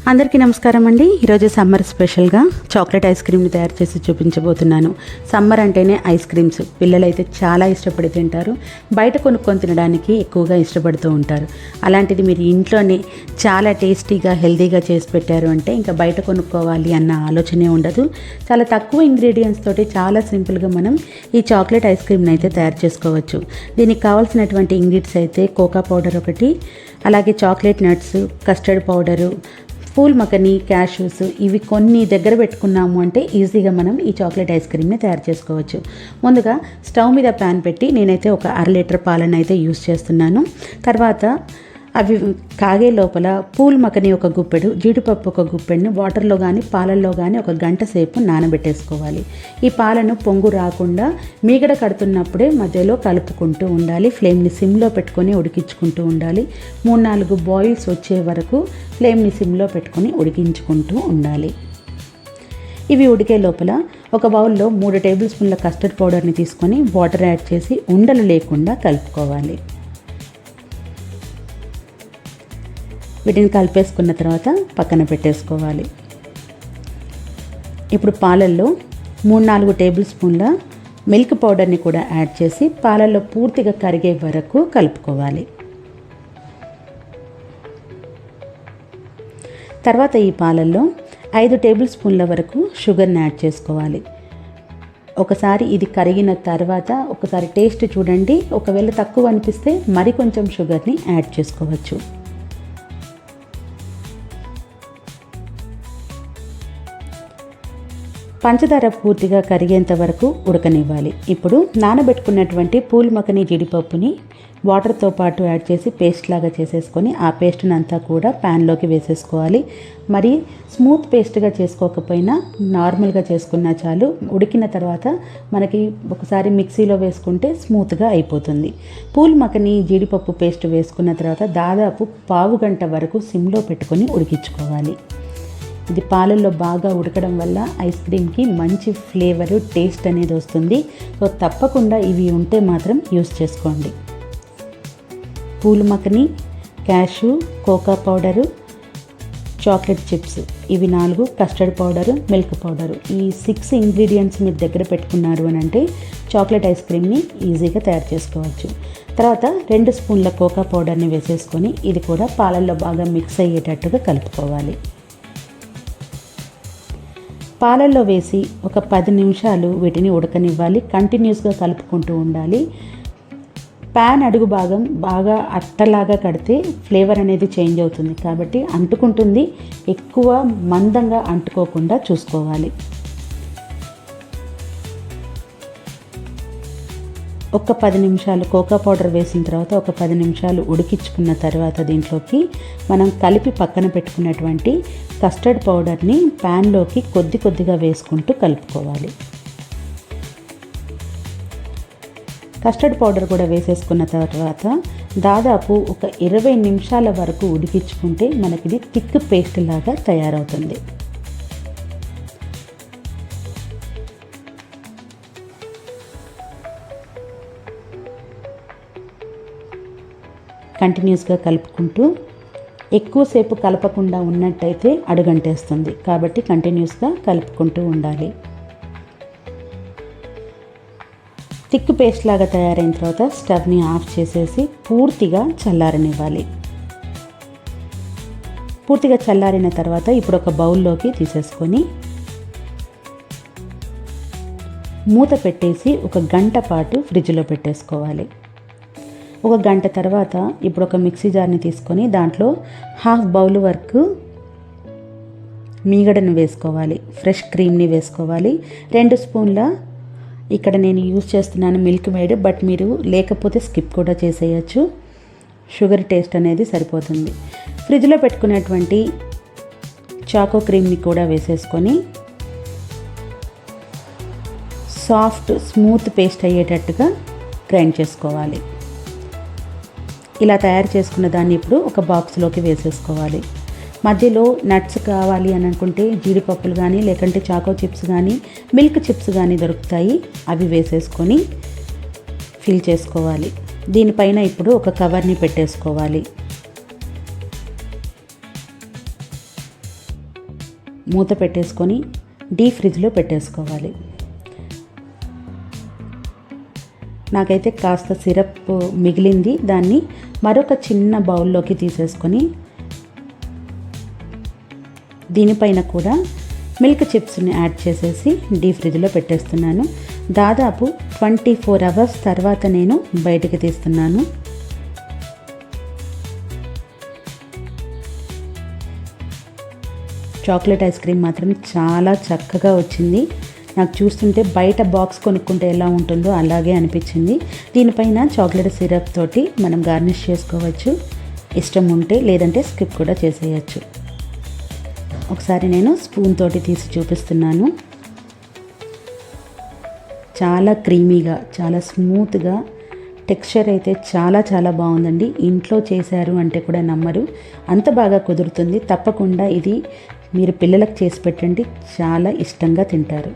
అందరికీ నమస్కారం అండి. ఈరోజు సమ్మర్ స్పెషల్గా చాక్లెట్ ఐస్ క్రీమ్ని తయారు చేసి చూపించబోతున్నాను. సమ్మర్ అంటేనే ఐస్ క్రీమ్స్ పిల్లలైతే చాలా ఇష్టపడి తింటారు. బయట కొనుక్కొని తినడానికి ఎక్కువగా ఇష్టపడుతూ ఉంటారు. అలాంటిది మీరు ఇంట్లోనే చాలా టేస్టీగా హెల్తీగా చేసి పెట్టారు అంటే ఇంకా బయట కొనుక్కోవాలి అన్న ఆలోచనే ఉండదు. చాలా తక్కువ ఇంగ్రీడియంట్స్ తోటి చాలా సింపుల్గా మనం ఈ చాక్లెట్ ఐస్ క్రీమ్ని అయితే తయారు చేసుకోవచ్చు. దీనికి కావాల్సినటువంటి ఇంగ్రీడియంట్స్ అయితే కోకా పౌడర్ ఒకటి, అలాగే chocolate nuts, custard powder, phool makhana, cashews ఇవి కొన్ని దగ్గర పెట్టుకున్నాము అంటే ఈజీగా మనం ఈ చాక్లెట్ ఐస్ క్రీమ్ని తయారు చేసుకోవచ్చు. ముందుగా స్టవ్ మీద ప్యాన్ పెట్టి నేనైతే ఒక 1/2 లీటర్ పాలను అయితే యూస్ చేస్తున్నాను. తర్వాత అవి కాగే లోపల పూల్ మకని ఒక గుప్పెడు, జీడిపప్పు ఒక గుప్పెడుని వాటర్లో కానీ పాలల్లో కానీ ఒక గంట సేపు నానబెట్టేసుకోవాలి. ఈ పాలను పొంగు రాకుండా మీగడ కడుతున్నప్పుడే మధ్యలో కలుపుకుంటూ ఉండాలి. ఫ్లేమ్ని సిమ్లో పెట్టుకొని ఉడికించుకుంటూ ఉండాలి. 3-4 బాయిల్స్ వచ్చే వరకు ఫ్లేమ్ని సిమ్లో పెట్టుకొని ఉడికించుకుంటూ ఉండాలి. ఇవి ఉడికే లోపల ఒక బౌల్లో 3 టేబుల్ స్పూన్ల కస్టర్డ్ పౌడర్ని తీసుకొని వాటర్ యాడ్ చేసి ఉండలు లేకుండా కలుపుకోవాలి. వీటిని కలిపేసుకున్న తర్వాత పక్కన పెట్టేసుకోవాలి. ఇప్పుడు పాలల్లో 3-4 టేబుల్ స్పూన్ల మిల్క్ పౌడర్ని కూడా యాడ్ చేసి పాలల్లో పూర్తిగా కరిగే వరకు కలుపుకోవాలి. తర్వాత ఈ పాలల్లో 5 టేబుల్ స్పూన్ల వరకు షుగర్ని యాడ్ చేసుకోవాలి. ఒకసారి ఇది కరిగిన తర్వాత ఒకసారి టేస్ట్ చూడండి. ఒకవేళ తక్కువ అనిపిస్తే మరి కొంచెం షుగర్ని యాడ్ చేసుకోవచ్చు. పంచదార పూర్తిగా కరిగేంత వరకు ఉడకనివ్వాలి. ఇప్పుడు నానబెట్టుకున్నటువంటి పూల్ మకని జీడిపప్పుని వాటర్తో పాటు యాడ్ చేసి పేస్ట్ లాగా చేసేసుకొని ఆ పేస్ట్ని అంతా కూడా ప్యాన్లోకి వేసేసుకోవాలి. మరి స్మూత్ పేస్ట్గా చేసుకోకపోయినా నార్మల్గా చేసుకున్నా చాలు. ఉడికిన తర్వాత మనకి ఒకసారి మిక్సీలో వేసుకుంటే స్మూత్గా అయిపోతుంది. పూల్ మకని జీడిపప్పు పేస్ట్ వేసుకున్న తర్వాత దాదాపు పావు గంట వరకు సిమ్లో పెట్టుకొని ఉడికించుకోవాలి. ఇది పాలల్లో బాగా ఉడకడం వల్ల ఐస్ క్రీమ్కి మంచి ఫ్లేవరు, టేస్ట్ అనేది వస్తుంది. సో తప్పకుండా ఇవి ఉంటే మాత్రం యూస్ చేసుకోండి. Phool makhana, cashew, cocoa powder, chocolate chips ఇవి 4, కస్టర్డ్ పౌడరు, మిల్క్ పౌడరు ఈ 6 ఇంగ్రీడియంట్స్ మీరు దగ్గర పెట్టుకున్నారు అని అంటే చాక్లెట్ ఐస్ క్రీమ్ని ఈజీగా తయారు చేసుకోవచ్చు. తర్వాత 2 స్పూన్ల కోకా పౌడర్ని వేసేసుకొని ఇది కూడా పాలల్లో బాగా మిక్స్ అయ్యేటట్టుగా కలుపుకోవాలి. పాలల్లో వేసి ఒక 10 నిమిషాలు వీటిని ఉడకనివ్వాలి. కంటిన్యూస్గా కలుపుకుంటూ ఉండాలి. ప్యాన్ అడుగు భాగం బాగా అట్టలాగా కడితే ఫ్లేవర్ అనేది చేంజ్ అవుతుంది కాబట్టి అంటుకుంటుంది. ఎక్కువ మందంగా అంటుకోకుండా చూసుకోవాలి. ఒక 10 నిమిషాలు కోకా పౌడర్ వేసిన తర్వాత ఒక 10 నిమిషాలు ఉడికించుకున్న తర్వాత దీంట్లోకి మనం కలిపి పక్కన పెట్టుకున్నటువంటి కస్టర్డ్ పౌడర్ని ప్యాన్లోకి కొద్దిగా వేసుకుంటూ కలుపుకోవాలి. కస్టర్డ్ పౌడర్ కూడా వేసేసుకున్న తర్వాత దాదాపు ఒక 20 నిమిషాల వరకు ఉడికించుకుంటే మనకిది థిక్ పేస్ట్ లాగా తయారవుతుంది. కంటిన్యూస్గా కలుపుకుంటూ ఎక్కువసేపు కలపకుండా ఉన్నట్టయితే అడుగంటేస్తుంది కాబట్టి కంటిన్యూస్గా కలుపుకుంటూ ఉండాలి. థిక్ పేస్ట్ లాగా తయారైన తర్వాత స్టవ్ని ఆఫ్ చేసేసి పూర్తిగా చల్లారనివ్వాలి. పూర్తిగా చల్లారిన తర్వాత ఇప్పుడు ఒక బౌల్లోకి తీసేసుకొని మూత పెట్టేసి ఒక గంట పాటు ఫ్రిడ్జ్లో పెట్టేసుకోవాలి. ఒక గంట తర్వాత ఇప్పుడు ఒక మిక్సీ జార్ని తీసుకొని దాంట్లో 1/2 బౌల్ వరకు మీగడను వేసుకోవాలి. ఫ్రెష్ క్రీమ్ని వేసుకోవాలి. 2 స్పూన్ల ఇక్కడ నేను యూజ్ చేస్తున్నాను మిల్క్ మేడ్, బట్ మీరు లేకపోతే స్కిప్ కూడా చేసేయచ్చు. షుగర్ టేస్ట్ అనేది సరిపోతుంది. ఫ్రిడ్జ్లో పెట్టుకునేటువంటి చాకో క్రీమ్ని కూడా వేసేసుకొని సాఫ్ట్ స్మూత్ పేస్ట్ అయ్యేటట్టుగా గ్రైండ్ చేసుకోవాలి. ఇలా తయారు చేసుకున్న దాన్ని ఇప్పుడు ఒక బాక్స్లోకి వేసేసుకోవాలి. మధ్యలో నట్స్ కావాలి అని అనుకుంటే జీడిపప్పులు కానీ లేకంటే చాకో చిప్స్ కానీ మిల్క్ చిప్స్ కానీ దొరుకుతాయి. అవి వేసేసుకొని ఫిల్ చేసుకోవాలి. దీనిపైన ఇప్పుడు ఒక కవర్ని పెట్టేసుకోవాలి. మూత పెట్టేసుకొని డీప్ ఫ్రిడ్జ్లో పెట్టేసుకోవాలి. నాకైతే కాస్త సిరప్ మిగిలింది, దాన్ని మరొక చిన్న బౌల్లోకి తీసేసుకొని దీనిపైన కూడా మిల్క్ చిప్స్ని యాడ్ చేసేసి డీప్ ఫ్రిడ్జ్లో పెట్టేస్తున్నాను. దాదాపు 24 అవర్స్ తర్వాత నేను బయటికి తీస్తున్నాను. చాక్లెట్ ఐస్ క్రీమ్ మాత్రం చాలా చక్కగా వచ్చింది. నాకు చూస్తుంటే బయట బాక్స్ కొనుక్కుంటే ఎలా ఉంటుందో అలాగే అనిపించింది. దీనిపైన చాక్లెట్ సిరప్ తోటి మనం గార్నిష్ చేసుకోవచ్చు, ఇష్టం ఉంటే, లేదంటే స్కిప్ కూడా చేసేయచ్చు. ఒకసారి నేను స్పూన్ తోటి తీసి చూపిస్తున్నాను. చాలా క్రీమీగా, చాలా స్మూత్గా, టెక్స్చర్ అయితే చాలా చాలా బాగుందండి. ఇంట్లో చేశారు అంటే కూడా నమ్మరు, అంత బాగా కుదురుతుంది. తప్పకుండా ఇది మీరు పిల్లలకు చేసి పెట్టండి, చాలా ఇష్టంగా తింటారు.